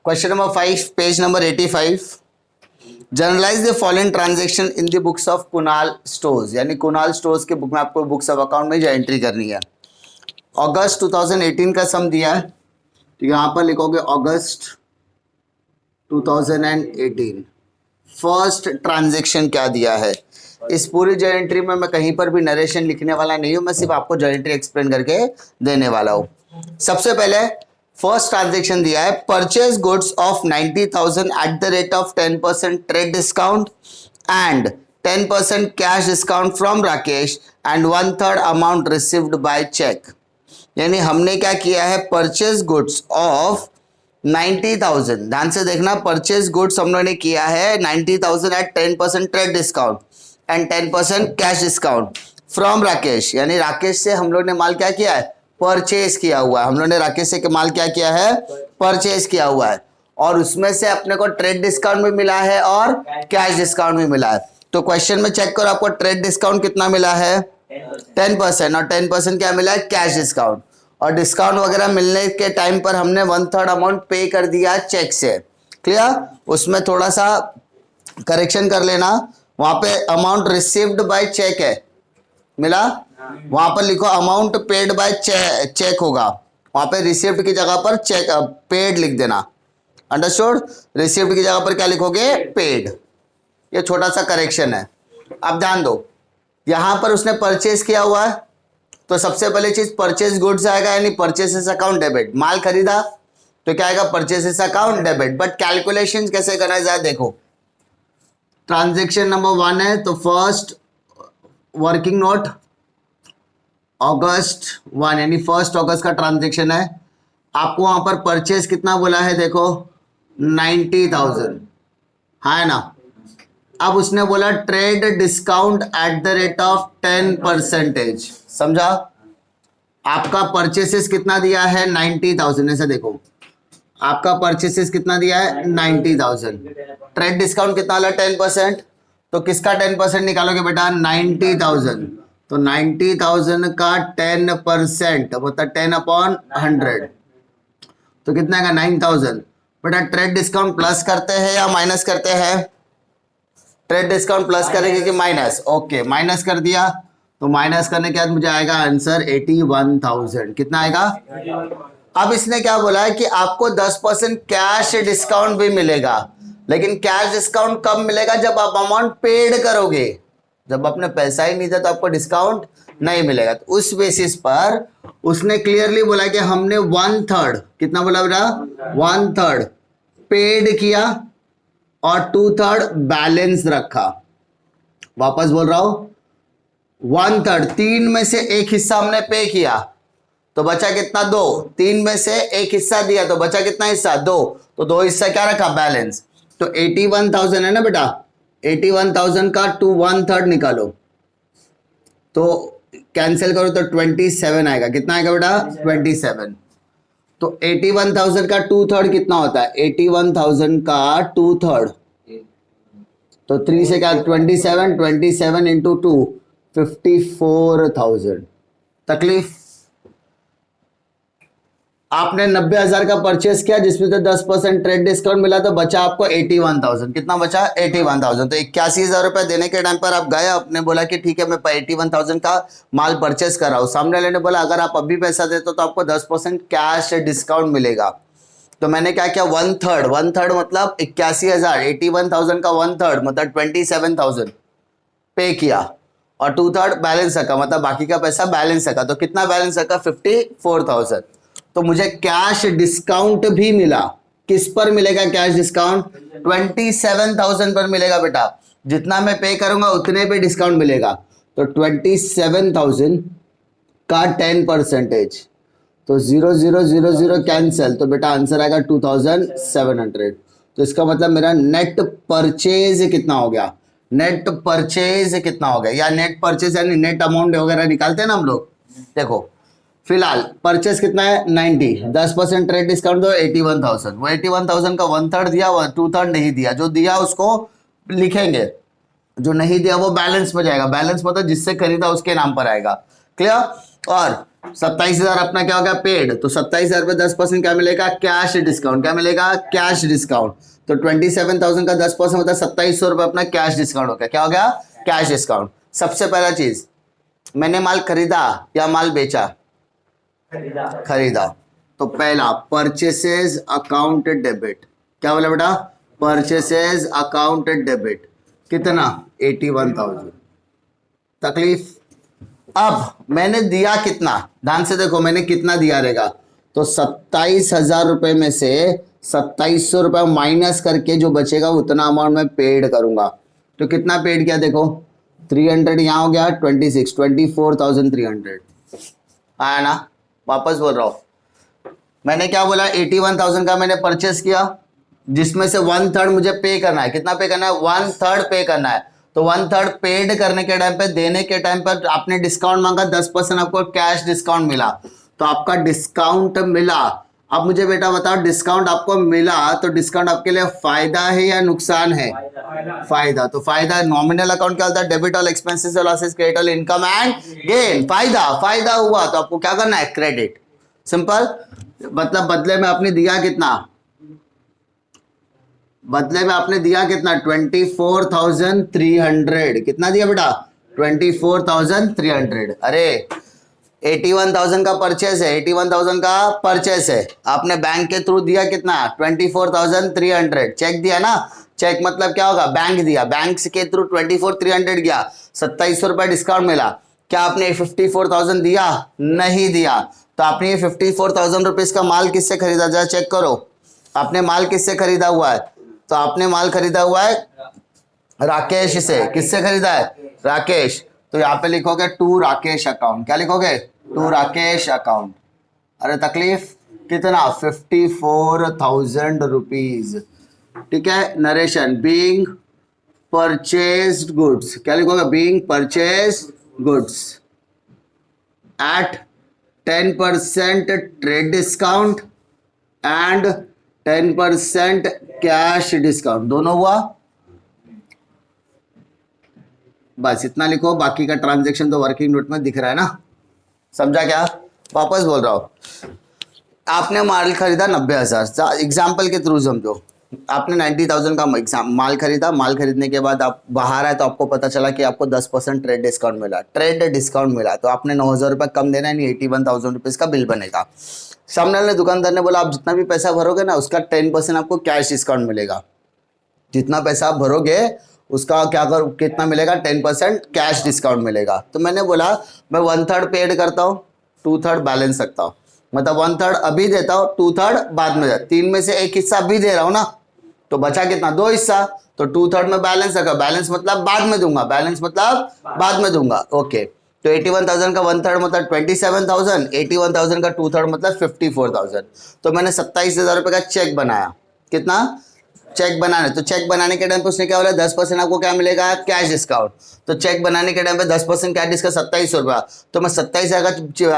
Question number 5, page number 85. Generalize the following transaction in the books of Kunal Stores. यानी Kunal stores के book में आपको books of account में जो entry करनी है. अगस्त 2018 का सम दिया है, तो यहाँ पर लिखोगे अगस्त 2018. फर्स्ट ट्रांजेक्शन क्या दिया है. इस पूरी जो एंट्री में मैं कहीं पर भी नरेशन लिखने वाला नहीं हूँ, मैं सिर्फ आपको जो एंट्री एक्सप्लेन करके देने वाला हूँ. सबसे पहले फर्स्ट ट्रांजेक्शन दिया है, purchase goods of 90,000 at the rate of 10% trade discount and 10% cash discount from Rakesh and 1/3 amount received by cheque. यानी हमने क्या किया है, परचेज गुड्स ऑफ 90,000, ध्यान से देखना, परचेज गुड्स हम लोगों ने किया है 90,000 at 10% trade discount and 10% cash discount from Rakesh. यानी राकेश से हम लोग ने माल क्या किया है, परचेज किया हुआ है. हम लोग ने राकेश से माल क्या किया है, परचेज किया हुआ है, और उसमें से अपने को ट्रेड डिस्काउंट भी मिला है और कैश डिस्काउंट भी मिला है. तो क्वेश्चन में चेक करो, आपको ट्रेड डिस्काउंट कितना मिला है, 10%, और 10% क्या मिला है, कैश डिस्काउंट. और डिस्काउंट वगैरह मिलने के टाइम पर हमने 1/3 अमाउंट पे कर दिया चेक से. क्लियर. उसमें थोड़ा सा करेक्शन कर लेना, वहां पे अमाउंट रिसीव्ड बाय चेक है, मिला, वहां पर लिखो अमाउंट पेड बाय चेक होगा, वहां पे रिसिप्ट की जगह पर चेक पेड लिख देना. अंडरस्टूड. रिसिप्ट की जगह पर क्या लिखोगे, पेड. ये छोटा सा करेक्शन है. अब ध्यान दो, यहां पर उसने परचेज किया हुआ है, तो सबसे पहले चीज परचेज गुड्स आएगा, यानी परचेसेस अकाउंट डेबिट. माल खरीदा तो क्या आएगा, purchases account debit. But calculation कैसे करना जाए, देखो, ट्रांजेक्शन नंबर 1 है, तो फर्स्ट वर्किंग नोट अगस्त 1, यानी 1 अगस्त का ट्रांजेक्शन है. आपको वहां पर परचेज कितना बोला है, देखो 90,000, है ना. अब उसने बोला trade discount at the rate of 10%. समझा. आपका परचेसेस कितना दिया है, 90,000. ऐसा देखो, आपका परचेसेस कितना दिया है, 90,000. ट्रेड डिस्काउंट कितना वाला, 10%. तो किसका 10% निकालोगे बेटा, 90,000. तो 90,000 का 10% मतलब 10/100, तो कितना का 9,000. बेटा ट्रेड डिस्काउंट प्लस करते हैं या माइनस करते हैं, ट्रेड डिस्काउंट प्लस करेंगे कि माइनस. ओके, माइनस कर दिया, तो माइनस करने के बाद मुझे आएगा आंसर 81,000. कितना आएगा. अब इसने क्या बोला है कि आपको 10% कैश डिस्काउंट भी मिलेगा, लेकिन कैश डिस्काउंट कब मिलेगा, जब आप अमाउंट पेड करोगे. जब आपने पैसा ही नहीं दिया तो आपको डिस्काउंट नहीं मिलेगा. तो उस बेसिस पर उसने क्लियरली बोला कि हमने 1/3, कितना बोला बेटा, 1/3 पेड किया और 2/3 बैलेंस रखा. वापस बोल रहा हूं, 1/3, 3 में से एक हिस्सा हमने पे किया तो बचा कितना, 2. 3 में से एक हिस्सा दिया तो बचा कितना हिस्सा, 2. तो 2 हिस्सा क्या रखा, बैलेंस. तो 81,000 है ना बेटा, 81,000 का 1/3 निकालो तो कैंसिल करो तो 27 आएगा. कितना आएगा बेटा, 27. तो 81,000 का 2/3 कितना होता है, 81,000 का 2/3, तो 3 से क्या, 27 इंटू 2, 54,000. तकलीफ. आपने 90,000 का परचेस किया जिसमें से 10% ट्रेड डिस्काउंट मिला, तो बचा आपको 81,000. कितना बचा, 81,000. तो 81,000 रुपए देने के टाइम पर आप गए, आपने बोला कि ठीक है मैं 81,000 का माल परचेस कर रहा हूँ. सामने वाले ने बोला अगर आप अभी पैसा देते तो आपको 10% कैश डिस्काउंट मिलेगा. तो मैंने क्या किया, 1/3 मतलब 81,000, 81,000 का 1/3 मतलब 27,000 पे किया और 2/3 बैलेंस रखा, मतलब बाकी का पैसा बैलेंस रखा. तो कितना बैलेंस रखा, 54,000. तो मुझे कैश डिस्काउंट भी मिला. किस पर मिलेगा कैश डिस्काउंट, 27,000 पर मिलेगा बेटा. जितना मैं पे करूंगा उतने पे डिस्काउंट मिलेगा. तो 27,000 का 10%, तो 0,000 कैंसिल, तो बेटा आंसर आएगा 2,700. तो इसका मतलब मेरा नेट परचेज कितना हो गया, नेट परचेज कितना हो गया, या नेट परचेज यानी नेट अमाउंट वगैरह निकालते हैं ना हम लोग. देखो फिलहाल परचेस कितना है, 90, 10% ट्रेड डिस्काउंट दो 81,000. वो 81,000 का 1/3 दिया, 2/3 नहीं दिया. जो दिया उसको लिखेंगे, जो नहीं दिया वो बैलेंस में जाएगा. बैलेंस मतलब जिससे खरीदा उसके नाम पर आएगा. क्लियर. और 27,000 अपना क्या हो गया पेड, तो 27,000 पे 10% क्या मिलेगा कैश डिस्काउंट, क्या मिलेगा कैश डिस्काउंट। तो 27,000 का 10% होता है 2700 रुपये अपना कैश डिस्काउंट हो गया, क्या हो गया कैश डिस्काउंट। सबसे पहला चीज मैंने माल खरीदा या माल बेचा, खरीदा। तो पहला परचेसेस अकाउंट डेबिट, क्या बोला बेटा परचेसेस अकाउंट डेबिट, कितना 81,000। तकलीफ, अब मैंने दिया कितना, ध्यान से देखो मैंने कितना दिया रहेगा, तो 27,000 रुपए में से 2700 रुपए माइनस करके जो बचेगा उतना अमाउंट मैं पेड करूंगा। तो कितना पेड किया देखो 300 यहां हो गया 24,300 आया ना। वापस बोल रहा हूं, मैंने क्या बोला 81,000 का मैंने परचेस किया, जिसमें से 1/3 मुझे पे करना है, कितना पे करना है 1/3 पे करना है। तो 1/3 पेड करने के टाइम पे, देने के टाइम पर आपने डिस्काउंट मांगा 10% आपको कैश डिस्काउंट मिला, तो आपका डिस्काउंट मिला। अब मुझे बेटा बताओ डिस्काउंट आपको मिला तो डिस्काउंट आपके लिए फायदा है या नुकसान है, फायदा। तो फायदा नॉमिनल अकाउंट क्या होता है डेबिट ऑल एक्सपेंसेस और losses credit all income and gain, फायदा हुआ तो आपको क्या करना है क्रेडिट, सिंपल। मतलब बदले में आपने दिया कितना, बदले में आपने दिया कितना 24,300, कितना दिया बेटा 24,300। अरे 81,000 का परचेस है, 81,000 का परचेस है, आपने बैंक के थ्रू दिया कितना 24,300, चेक दिया ना, चेक मतलब क्या होगा बैंक दिया, बैंक के थ्रू 24,300 गया, 2700 रुपए डिस्काउंट मिला। क्या आपने 54,000 दिया, नहीं दिया, तो आपने ये 54,000 रुपीज का माल किससे खरीदा, जरा चेक करो आपने माल किससे खरीदा हुआ है। तो आपने माल खरीदा हुआ है राकेश से, किससे खरीदा है राकेश, तो यहाँ पे लिखोगे टू राकेश अकाउंट, क्या लिखोगे टू राकेश अकाउंट। अरे तकलीफ कितना 54,000 रुपीज, ठीक है। नरेशन बीइंग परचेस्ड गुड्स, क्या लिखोगे being purchased goods at 10% trade discount and 10% cash discount, दोनों हुआ। बस इतना लिखो, बाकी का ट्रांजैक्शन तो वर्किंग नोट में दिख रहा है ना, समझा क्या। वापस बोल रहा हूं, आपने माल खरीदा 90,000, एग्जाम्पल के थ्रू समझो, आपने 90,000 का माल खरीदा, माल खरीदने के बाद आप बाहर आए तो आपको पता चला कि आपको 10% ट्रेड डिस्काउंट मिला, ट्रेड डिस्काउंट मिला, तो आपने 9,000 रुपये कम देना है, नहीं 81,000 रुपीज़ का बिल बनेगा। सामने वाले दुकानदार ने बोला आप जितना भी पैसा भरोगे ना उसका 10% आपको कैश डिस्काउंट मिलेगा, जितना पैसा आप भरोगे उसका क्या कर कितना मिलेगा 10% कैश डिस्काउंट मिलेगा। तो मैंने बोला मैं 1/3 पेड करता हूँ, 2/3 बैलेंस रखता हूँ, मतलब 1/3 अभी देता हूँ 2/3 बाद में, 3 में से एक हिस्सा अभी दे रहा हूँ ना, तो बचा कितना 2 हिस्सा, तो 2/3 में बैलेंस रखा, बैलेंस मतलब बाद में दूंगा, बैलेंस मतलब बाद में दूंगा, ओके। तो 81,000 का 1/3 मतलब 27,000, 81,000 का 2/3 मतलब 54,000। तो मैंने 27,000 रुपये का चेक बनाया, कितना चेक बनाने, तो चेक बनाने के टाइम पे उसने क्या बोला 10% आपको क्या मिलेगा कैश डिस्काउंट। तो चेक बनाने के टाइम पे 10% कैश डिस्काउंट 2700 रुपया, तो मैं 27,000 का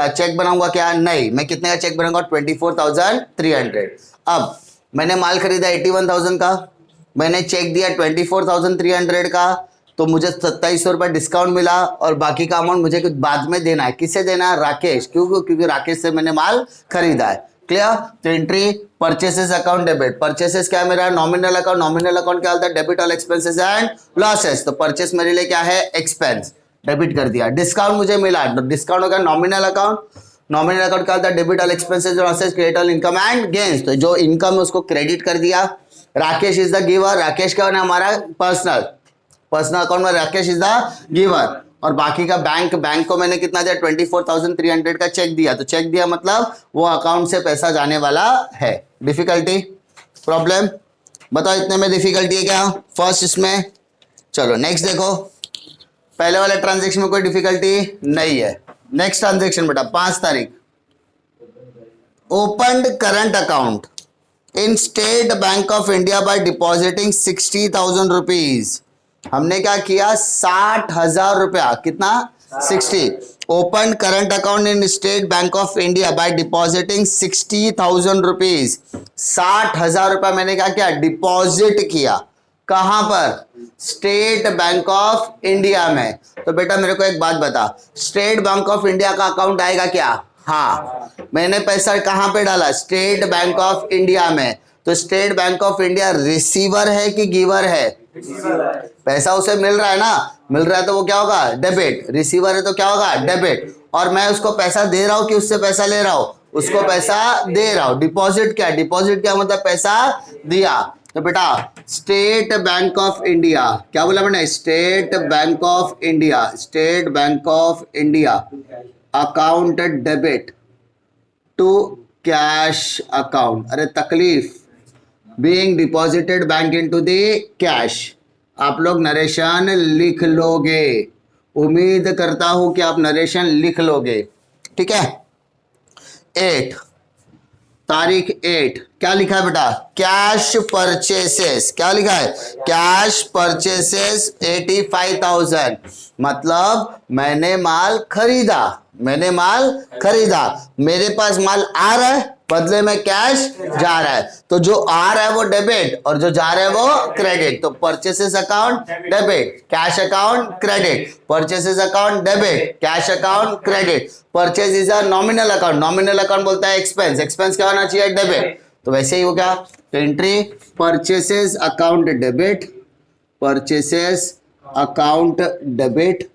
चेक बनाऊंगा क्या, नहीं मैं कितने का चेक बनाऊंगा 24,300। अब मैंने माल खरीदा 81,000 का, मैंने चेक दिया 24,300 का, तो मुझे 2700 रुपये डिस्काउंट मिला और बाकी का अमाउंट मुझे कुछ बाद में देना है, किससे देना है राकेश, क्योंकि राकेश से मैंने माल खरीदा है, क्लियर। तो entry purchases account debit, purchases क्या है मेरा नॉमिनल अकाउंट, नॉमिनल अकाउंट क्या होता है debit all expenses and losses, तो परचेस मेरे लिए क्या है एक्सपेंस, डेबिट कर दिया। डिस्काउंट मुझे मिला, डिस्काउंट होगा नॉमिनल अकाउंट, नॉमिनल अकाउंट क्या होता है debit all expenses losses credit all income and gains, तो जो इनकम है उसको क्रेडिट कर दिया। Rakesh is the giver, Rakesh क्या होना हमारा पर्सनल अकाउंट में राकेश इज द गिवर, और बाकी का बैंक को मैंने कितना दिया 24,300 का चेक दिया, तो चेक दिया मतलब वो अकाउंट से पैसा जाने वाला है। डिफिकल्टी प्रॉब्लम बताओ, इतने में डिफिकल्टी है क्या फर्स्ट इसमें। चलो नेक्स्ट देखो, पहले वाले ट्रांजेक्शन में कोई डिफिकल्टी नहीं है। नेक्स्ट ट्रांजेक्शन बेटा 5 तारीख, open current account in state Bank of India by depositing 60,000 rupees. हमने क्या किया 60,000 रुपया, कितना 60, open current account in state Bank of India by depositing 60,000 rupees. 60,000 रुपया मैंने क्या किया डिपॉजिट किया, कहां पर स्टेट बैंक ऑफ इंडिया में। तो बेटा मेरे को एक बात बता, स्टेट बैंक ऑफ इंडिया का अकाउंट आएगा क्या, हाँ, मैंने पैसा कहाँ पे डाला? स्टेट बैंक ऑफ इंडिया में। तो state Bank of India receiver है कि गिवर है? पैसा उसे मिल रहा है ना, मिल रहा है तो वो क्या होगा? डेबिट। रिसीवर है तो क्या होगा? डेबिट। और मैं उसको पैसा दे रहा हूं कि उससे पैसा ले रहा हूं? उसको पैसा दे रहा हूं। डिपॉजिट क्या? डिपॉजिट क्या मतलब? पैसा दिया। तो बेटा स्टेट बैंक ऑफ इंडिया, क्या बोला मैंने? State Bank of India, State Bank of India account debit to cash account. अरे तकलीफ, being deposited bank into the cash. आप लोग नरेशन लिख लोगे, उम्मीद करता हूं कि आप नरेशन लिख लोगे, ठीक है। 8 तारीख 8 क्या लिखा है बेटा? Cash purchases. क्या लिखा है? Cash purchases 85,000। मतलब मैंने माल खरीदा, मैंने माल खरीदा, मेरे पास माल आ रहा है, बदले में कैश जा रहा है। तो जो आ रहा है वो डेबिट और जो जा रहा है वो क्रेडिट। तो purchases account debit, cash account credit. Purchases account debit, cash account credit. Purchase is a nominal account, nominal account बोलता है एक्सपेंस, एक्सपेंस क्या होना चाहिए? डेबिट। तो वैसे ही हो गया। तो entry purchases account debit, purchases account debit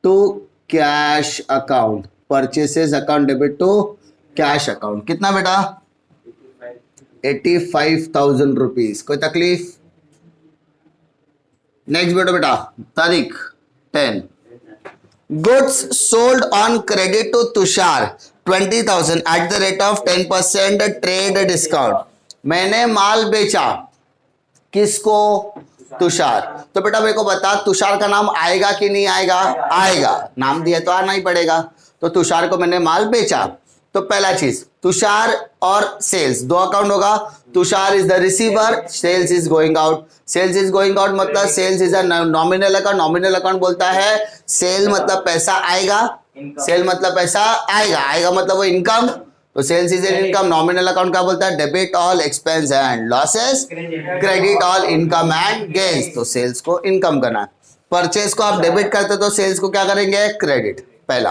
to cash account, purchases account debit to cash account. कितना बेटा? 85,000 रुपीज। कोई तकलीफ? नेक्स्ट बेटा तारीख 10 goods sold on credit to Tushar 20,000 at the rate of 10% trade discount. मैंने माल बेचा, किसको? तुषार। तो बेटा मेरे को बता, तुषार का नाम आएगा कि नहीं आएगा? आएगा, नाम दिया तो आना ही पड़ेगा। तो तुषार को मैंने माल बेचा। तो पहला चीज तुषार और सेल्स, दो अकाउंट होगा। Tushar is the receiver, sales is going out. Sales is going out मतलब sales is a nominal account, nominal account बोलता है सेल मतलब पैसा आएगा, सेल मतलब पैसा आएगा, आएगा मतलब वो इनकम। तो sales is an income. Nominal account क्या बोलता है? Debit all expense and losses, credit all income and gains. तो सेल्स को इनकम करना है। परचेज को आप डेबिट करते तो सेल्स को क्या करेंगे? क्रेडिट। पहला।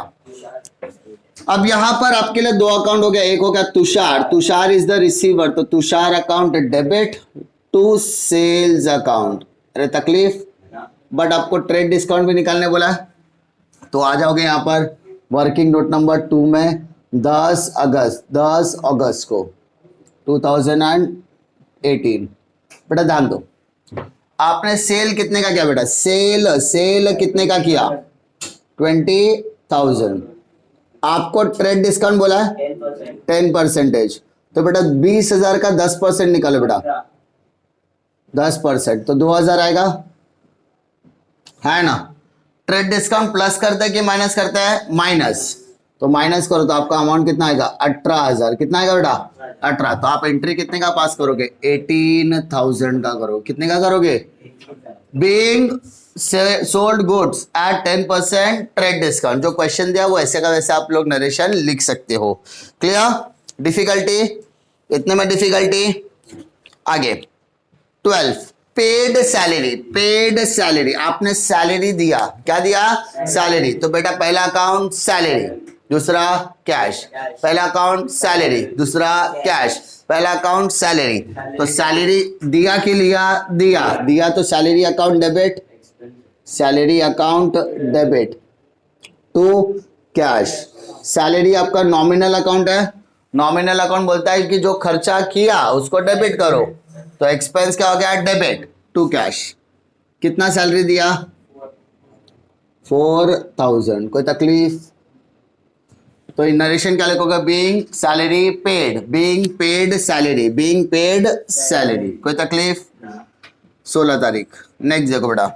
अब यहां पर आपके लिए दो अकाउंट हो गया, एक हो गया Tushar, Tushar is the receiver, तो Tushar account debit to sales account. अरे तकलीफ, बट आपको ट्रेड डिस्काउंट भी निकालने बोला है। तो आ जाओगे यहां पर वर्किंग नोट नंबर 2 में 10 अगस्त को 2018। बेटा ध्यान दो, आपने सेल कितने का किया बेटा? सेल कितने का किया? 20,000। आपको ट्रेड डिस्काउंट बोला है 10%। तो बेटा 20,000 का 10% निकालो बेटा, 10%। तो 2,000 आएगा, है ना। ट्रेड डिस्काउंट प्लस करता है कि माइनस करता है? माइनस। तो माइनस करो तो आपका अमाउंट कितना आएगा? 18,000। कितना आएगा बेटा? 18। तो आप एंट्री कितने का पास करोगे? 18,000 का करो। कितने का करोगे? Being sold goods at 10% trade discount. जो क्वेश्चन दिया वो ऐसे का वैसे आप लोग नरेशन लिख सकते हो। क्लियर? डिफिकल्टी इतने में डिफिकल्टी। आगे 12 पेड सैलरी, पेड सैलरी। आपने सैलरी दिया, क्या दिया? सैलरी। तो बेटा पहला अकाउंट सैलरी, दूसरा कैश। पहला अकाउंट सैलरी, दूसरा कैश। पहला अकाउंट सैलरी। तो सैलरी दिया कि लिया? दिया तो salary account debit, salary account debit to cash. Salary आपका नॉमिनल अकाउंट है, नॉमिनल अकाउंट बोलता है कि जो खर्चा किया उसको डेबिट करो। तो एक्सपेंस क्या हो गया? Debit to cash. कितना सैलरी दिया? 4,000। कोई तकलीफ? तो नरेशन क्या लिखोगे? Being salary paid, being paid salary, being paid salary. कोई तकलीफ? 16 तारीख। नेक्स्ट देखो बेटा,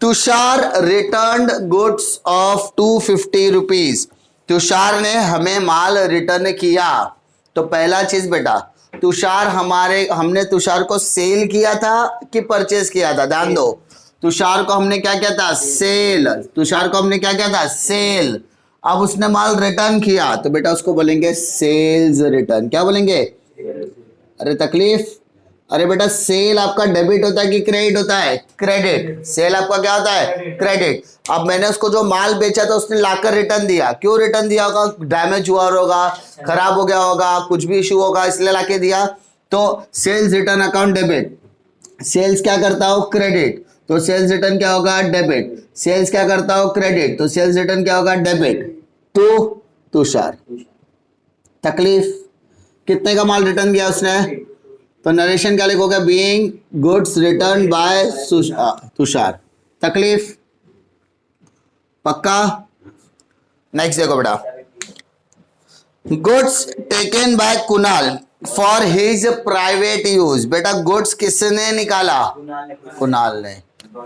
Tushar return goods of 250 rupees. Tushar ने हमें माल रिटर्न किया। तो पहला चीज बेटा, तुषार हमने तुषार को सेल किया था कि परचेज किया था? ध्यान दो, तुषार को हमने क्या किया था? सेल। तुषार को हमने क्या किया था? सेल। अब उसने माल रिटर्न किया तो बेटा उसको बोलेंगे सेल्स रिटर्न। क्या बोलेंगे? अरे तकलीफ, अरे बेटा सेल आपका डेबिट होता है कि क्रेडिट होता है? क्रेडिट। सेल आपका क्या होता है? क्रेडिट। अब मैंने उसको जो माल बेचा था उसने लाकर रिटर्न दिया, क्यों रिटर्न दिया होगा? डैमेज हुआ होगा, खराब हो गया होगा, कुछ भी इशू होगा इसलिए लाके दिया, तो sales return account debit. Sales क्या करता हो? क्रेडिट, तो सेल्स रिटर्न क्या होगा? डेबिट। सेल्स क्या करता हो? क्रेडिट, तो सेल्स रिटर्न क्या होगा? डेबिट। तो तुषार, तकलीफ, कितने का माल रिटर्न किया उसने? तो नरेशन क्या लिखोगे? Being goods return by Tushar. तकलीफ? पक्का? नेक्स्ट देखो बेटा, goods taken by Kunal for his private use. बेटा गुड्स किसने निकाला? कुणाल ने।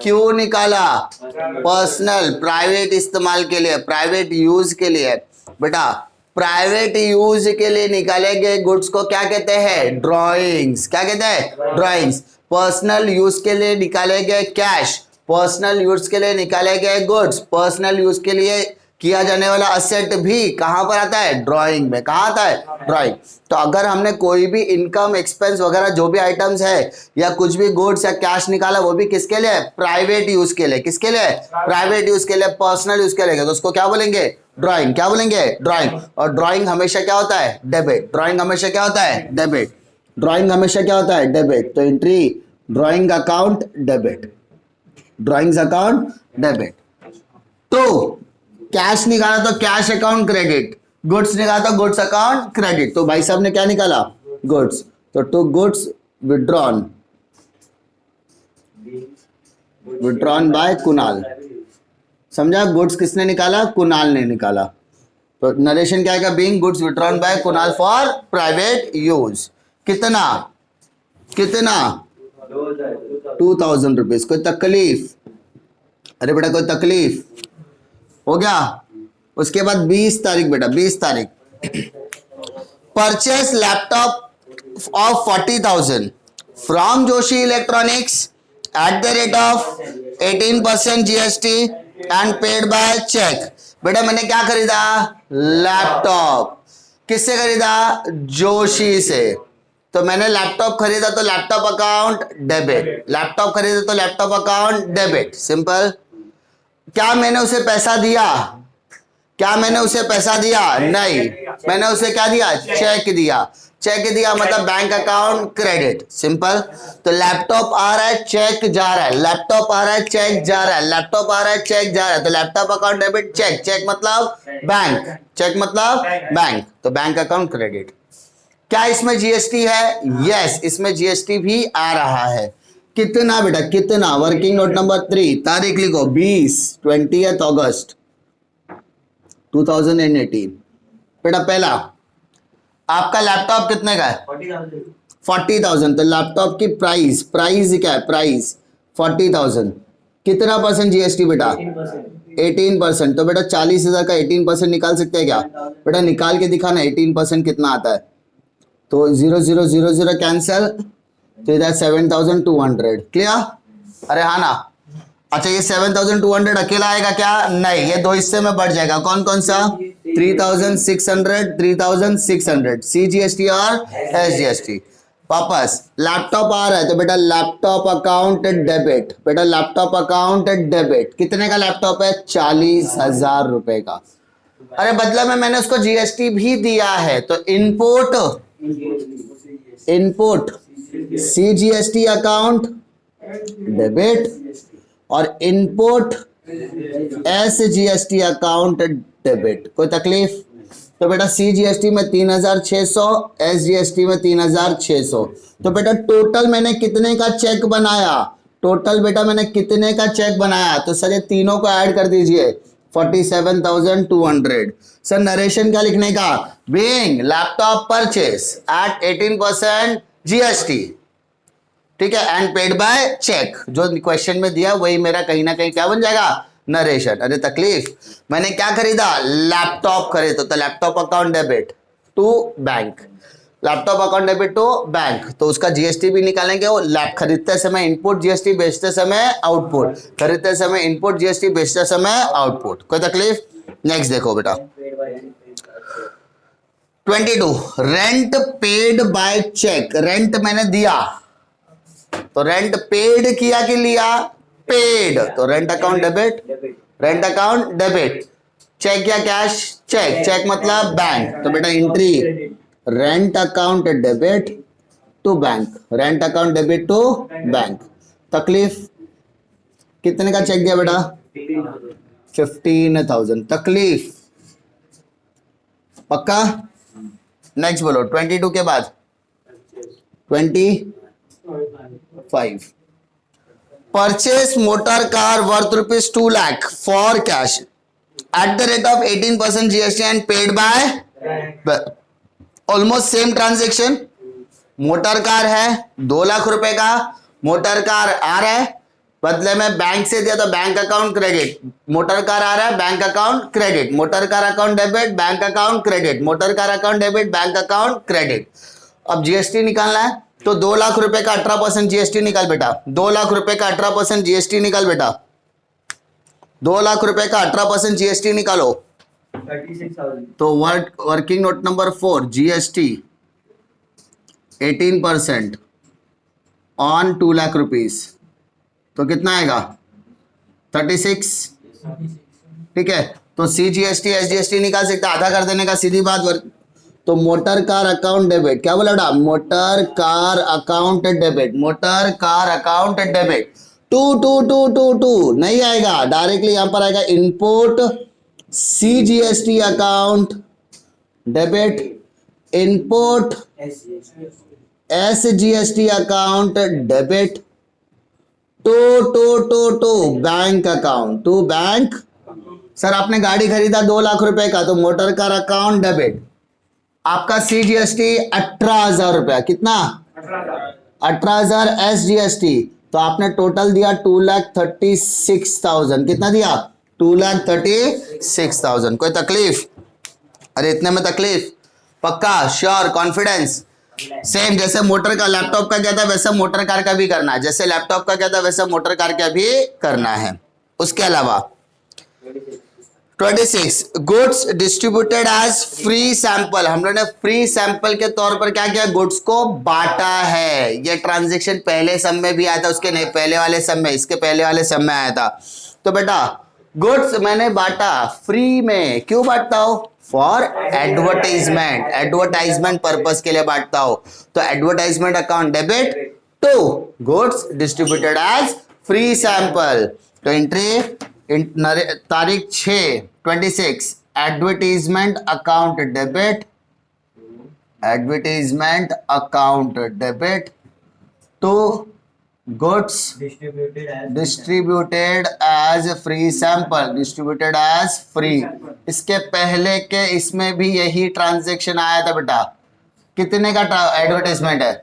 क्यों निकाला? पर्सनल, प्राइवेट इस्तेमाल के लिए, प्राइवेट यूज के लिए। बेटा प्राइवेट यूज के लिए निकाले गए गुड्स को क्या कहते हैं? ड्रॉइंग्स। क्या कहते हैं? ड्रॉइंग्स। पर्सनल यूज के लिए निकाले गए कैश, पर्सनल यूज के लिए निकाले गए गुड्स, पर्सनल यूज के लिए किया जाने वाला असेट भी कहां पर आता है? ड्राइंग में। कहां आता है? ड्राइंग। तो अगर हमने कोई भी इनकम एक्सपेंस वगैरह जो भी आइटम्स है या कुछ भी गुड्स या कैश निकाला, वो भी किसके लिए? प्राइवेट यूज के लिए। किसके लिए? प्राइवेट यूज के लिए, पर्सनल यूज के लिए, तो उसको क्या बोलेंगे? ड्राइंग। क्या बोलेंगे? ड्राइंग। और ड्राइंग हमेशा क्या होता है? डेबिट। ड्राइंग हमेशा क्या होता है? डेबिट। ड्राइंग हमेशा क्या होता है? डेबिट। तो entry drawing account debit, drawings account debit. तो कैश निकाला तो कैश अकाउंट क्रेडिट, गुड्स निकाला तो गुड्स अकाउंट क्रेडिट। तो भाई साहब ने क्या निकाला? गुड्स। तो to goods withdrawn, withdrawn by Kunal. समझा? गुड्स किसने निकाला? कुणाल ने निकाला। तो नरेशन क्या आएगा? Being goods withdrawn by Kunal for private use. कितना? कितना? 2000 रुपीज। कोई तकलीफ? अरे बेटा कोई तकलीफ? हो गया। उसके बाद 20 तारीख बेटा, 20 तारीख, purchase laptop of 40,000 from Joshi electronics at the rate of 18% GST and paid by cheque. बेटा मैंने क्या खरीदा? लैपटॉप। किससे खरीदा? जोशी से। तो मैंने लैपटॉप खरीदा तो लैपटॉप अकाउंट डेबिट, लैपटॉप खरीदा तो लैपटॉप अकाउंट डेबिट। सिंपल। क्या मैंने उसे पैसा दिया? क्या मैंने उसे पैसा दिया? नहीं। मैंने उसे क्या दिया? चेक दिया। चेक दिया मतलब बैंक अकाउंट क्रेडिट। सिंपल। तो लैपटॉप आ रहा है, चेक जा रहा है, लैपटॉप आ रहा है, चेक जा रहा है, लैपटॉप आ रहा है, चेक जा रहा है, तो laptop account debit, cheque, cheque मतलब बैंक, चेक मतलब बैंक, तो बैंक अकाउंट क्रेडिट। क्या इसमें जीएसटी है? यस, इसमें जीएसटी भी आ रहा है। कितना बेटा? कितना? वर्किंग नोट नंबर 3, तारीख लिखो 20 अगस्त 2018। बेटा पहला, आपका लैपटॉप कितने का है? 40,000। तो लैपटॉप की प्राइस, प्राइस क्या है? प्राइस 40,000। कितना परसेंट जीएसटी बेटा? 18%। तो बेटा 40,000 का 18% निकाल सकते हैं क्या? बेटा निकाल के दिखाना 18% कितना आता है। तो 0000 कैंसिल, तो इधर 7,200। क्लियर? अरे हाँ ना। अच्छा ये 7,200 अकेला आएगा क्या? नहीं, ये दो हिस्से में बढ़ जाएगा। कौन कौन सा? 3,600, 3,600 सीजीएसटी और एसजीएसटी। वापस लैपटॉप आ रहा है तो बेटा लैपटॉप अकाउंट डेबिट, बेटा लैपटॉप अकाउंट डेबिट। कितने का लैपटॉप है? 40,000 रुपए का। अरे बदला में मैंने उसको जीएसटी भी दिया है, तो input, input CGST account debit और इनपुट एसजीएसटी अकाउंट डेबिट। कोई तकलीफ? तो बेटा सीजीएसटी में 3,600, एसजीएसटी में 3,600। तो बेटा टोटल मैंने कितने का चेक बनाया? टोटल बेटा मैंने कितने का चेक बनाया? तो सर ये तीनों को ऐड कर दीजिए, 47,200। सर नरेशन क्या लिखने का? Being laptop purchase at 18% GST, ठीक है, एंड पेड बाय चेक। जो क्वेश्चन में दिया वही मेरा कहीं ना कहीं क्या बन जाएगा? नरेशन। अरे तकलीफ? मैंने क्या खरीदा? लैपटॉप खरीदा, तो laptop account debit to bank, laptop account debit to bank. तो उसका जीएसटी भी निकालेंगे। वो लैप खरीदते समय इनपुट जीएसटी, बेचते समय आउटपुट, खरीदते समय इनपुट जीएसटी, बेचते समय आउटपुट। कोई तकलीफ? नेक्स्ट देखो बेटा 22, rent paid by cheque. Rent मैंने दिया, तो रेंट पेड किया कि लिया, पेड, तो rent account debit, rent account debit. Cheque या कैश, चेक, चेक मतलब बैंक, तो बेटा entry rent account debit to bank, rent account debit to bank. तकलीफ, कितने का चेक दिया बेटा, 15,000, तकलीफ पक्का। नेक्स्ट बोलो 22 के बाद 25, purchase motor car worth ₹2 lakh for cash at the rate of 18% GST and paid bye, almost same transaction. Motor car है 2 लाख रुपए का, मोटर कार आ रहा है, बदले में बैंक से दिया तो bank account credit, motor car आ रहा है bank account credit, motor car account debit, bank account credit, motor car account debit, bank account credit. अब जीएसटी निकालना है तो 2 लाख रुपए का 18% जीएसटी निकाल बेटा, 2 लाख रुपए का 18% जीएसटी निकाल बेटा, 2 लाख रुपए का 18% जीएसटी निकालो, 36,000। तो working note number 4 GST 18% on 2 lakh rupees, तो कितना आएगा 36, ठीक है। तो CGST SGST निकाल सकते, आधा कर देने का सीधी बात। तो मोटर कार अकाउंट डेबिट, क्या बोला बेटा, motor car account debit, motor car account debit to नहीं आएगा, डायरेक्टली यहां पर आएगा input CGST account debit, input SGST account debit to bank account, to bank. Sir आपने गाड़ी खरीदा 2 लाख रुपए का, तो मोटर कार अकाउंट डेबिट, आपका CGST 18,000 रुपया, कितना 18,000 SGST, तो आपने टोटल दिया 2,36,000, कितना दिया 2,36,000। कोई तकलीफ, अरे इतने में तकलीफ, पक्का श्योर कॉन्फिडेंस। सेम जैसे मोटर का लैपटॉप का क्या था वैसा मोटर कार का भी करना है, जैसे लैपटॉप का क्या था वैसा मोटर कार का भी करना है। उसके अलावा 26 goods distributed as free sample, हम लोगों ने फ्री सैंपल के तौर पर क्या किया, गुड्स को बांटा है। ये ट्रांजैक्शन पहले सम में भी आया था, उसके नहीं पहले वाले सम में, इसके पहले वाले सम में आया था। तो बेटा गुड्स मैंने बांटा फ्री में, क्यों बांटता हूं, फॉर एडवर्टाइजमेंट, एडवर्टाइजमेंट पर्पस के लिए बांटता हूं। तो advertisement account debit to goods distributed as free sample. तो एंट्री तारीख 6/26 advertisement account debit, advertisement account debit to goods distributed as free sample, distributed as free. इसके पहले के इसमें भी यही ट्रांजैक्शन आया था बेटा, कितने का एडवर्टाइजमेंट है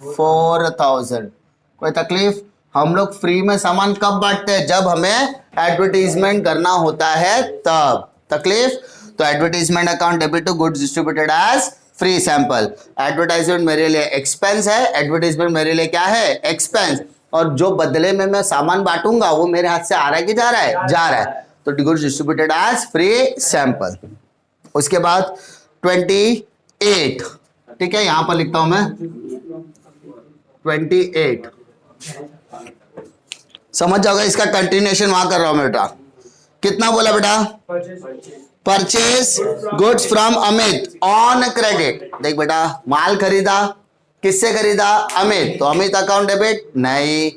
4,000। कोई तकलीफ, हम लोग फ्री में सामान कब बांटते हैं, जब हमें एडवर्टाइजमेंट करना होता है तब। तकलीफ, तो advertisement account debit to goods distributed as free sample. Advertisement मेरे लिए एक्सपेंस है, एडवर्टाइजमेंट मेरे लिए क्या है, एक्सपेंस, और जो बदले में मैं सामान बांटूंगा वो मेरे हाथ से आ रहा है कि जा रहा है, जा रहा है। तो goods distributed as free sample. उसके बाद 28, ठीक है, यहां पर लिखता हूं मैं 28, समझ जाओगे, इसका कंटिन्यूएशन वहां कर रहा हूं बेटा। कितना बोला बेटा, purchase goods from Amit on credit. देख बेटा माल खरीदा, किससे खरीदा, अमित, तो अमित अकाउंट डेबिट नहीं,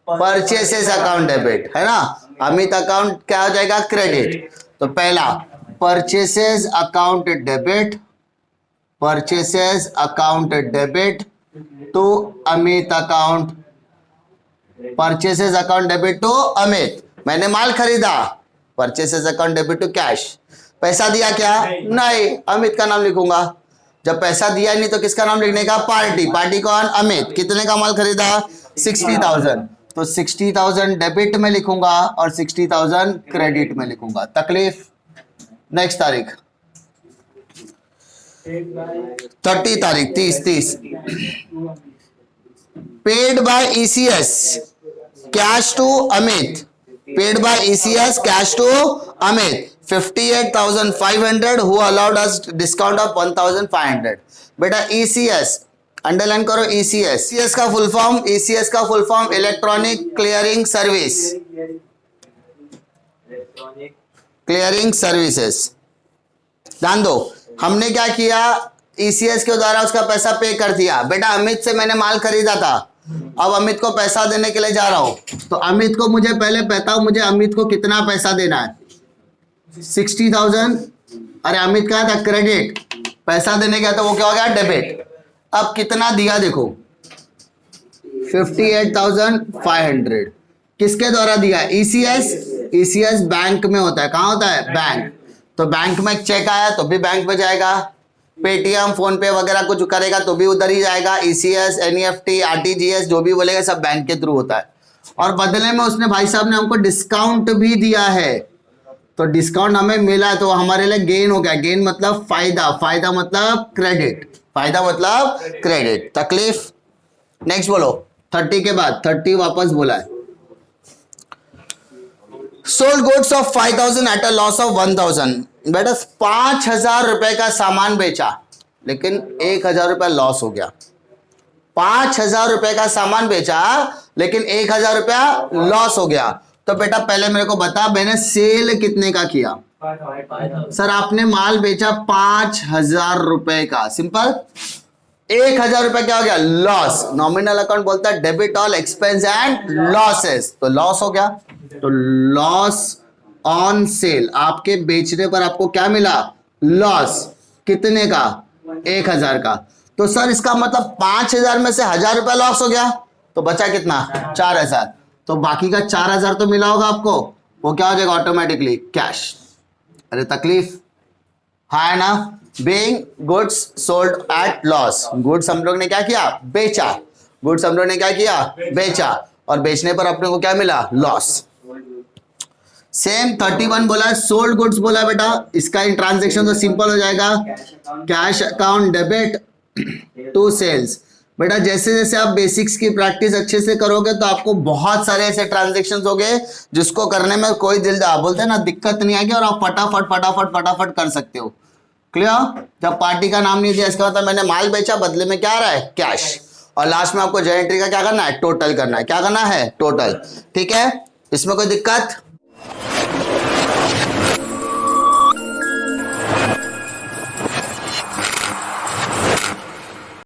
परचेसेस अकाउंट डेबिट है ना, अमित अकाउंट क्या हो जाएगा, क्रेडिट। तो पहला purchases account debit, purchases account debit to Amit account, purchases account debit to Amit, मैंने माल खरीदा, purchases account debit to cash. पैसा दिया क्या, नहीं, अमित का नाम लिखूंगा। जब पैसा दिया नहीं तो किसका नाम लिखने का, पार्टी, पार्टी कौन, अमित। कितने का माल खरीदा, 60,000, तो 60,000 डेबिट में लिखूंगा और 60,000 क्रेडिट में लिखूंगा। तकलीफ, नेक्स्ट तारीख 30 तारीख 30 paid by ECS cash to Amit, paid by ECS cash to Amit 58,500 who allowed us discount of 1,500। बेटा ECS अंडरलाइन करो ECS। ECS का फुल फॉर्म, ECS का full form electronic clearing service, electronic clearing services. ध्यान दो, हमने क्या किया, ECS के द्वारा उसका पैसा पे कर दिया। बेटा अमित से मैंने माल खरीदा था, अब अमित को पैसा देने के लिए जा रहा हूं, तो अमित को मुझे पहले बताओ, मुझे अमित को कितना पैसा देना है? 60,000। अरे अमित कहा था क्रेडिट, पैसा देने गया तो वो क्या हो गया? डेबिट। अब कितना दिया देखो, 58,500। किसके द्वारा दिया? ECS। ECS बैंक में होता है, कहाँ होता है? बैंक। तो बैंक में चेक आया तो भी बैंक में जाएगा, पेटीएम फोन पे वगैरह कुछ करेगा तो भी उधर ही जाएगा। ECS, NEFT, RTGS जो भी बोलेगा सब बैंक के थ्रू होता है। और बदले में उसने भाई साहब ने हमको डिस्काउंट भी दिया है, तो डिस्काउंट हमें मिला तो हमारे लिए गेन हो गया। गेन मतलब फायदा, फायदा मतलब क्रेडिट, फायदा मतलब क्रेडिट। तकलीफ? नेक्स्ट बोलो, 30 के बाद 30 वापस बोला है। Sold goods of 5,000 at a loss of 1,000। बेटा 5,000 रुपए का सामान बेचा लेकिन 1,000 रुपया लॉस हो गया। 5,000 रुपए का सामान बेचा लेकिन 1,000 रुपया लॉस हो गया। तो बेटा पहले मेरे को बता, मैंने सेल कितने का किया? 5,000। सर आपने माल बेचा 5,000 रुपए का, सिंपल। 1,000 रुपए क्या हो गया? लॉस। नॉमिनल अकाउंट बोलता है debit all expense and losses, तो लॉस हो गया। तो लॉस ऑन सेल, आपके बेचने पर आपको क्या मिला? लॉस। कितने का? 1,000 का। तो सर इसका मतलब 5,000 में से 1,000 रुपया लॉस हो गया, तो बचा कितना? 4,000। तो बाकी का 4,000 तो मिला होगा आपको, वो क्या हो जाएगा? Automatically cash. अरे तकलीफ है ना? Being goods sold at loss, goods हम लोग ने क्या किया? बेचा। गुड्स हम लोग ने क्या किया? बेचा, और बेचने पर अपने को क्या मिला? लॉस। सेम 31 बोला है, सोल्ड गुड्स बोला है बेटा, इसका ट्रांजेक्शन तो सिंपल हो जाएगा, cash account debit to sales. बेटा जैसे जैसे आप बेसिक्स की प्रैक्टिस अच्छे से करोगे तो आपको बहुत सारे ऐसे ट्रांजेक्शन्स होंगे जिसको करने में कोई बोलते हैं ना, दिक्कत नहीं आएगी और आप फटाफट फटाफट फटाफट कर सकते हो। क्लियर? जब पार्टी का नाम नहीं दिया इसका मतलब मैंने माल बेचा, बदले में क्या आ रहा है? कैश। और लास्ट में आपको जय एंट्री का क्या करना है? टोटल करना है। क्या करना है? टोटल। ठीक है, इसमें कोई दिक्कत?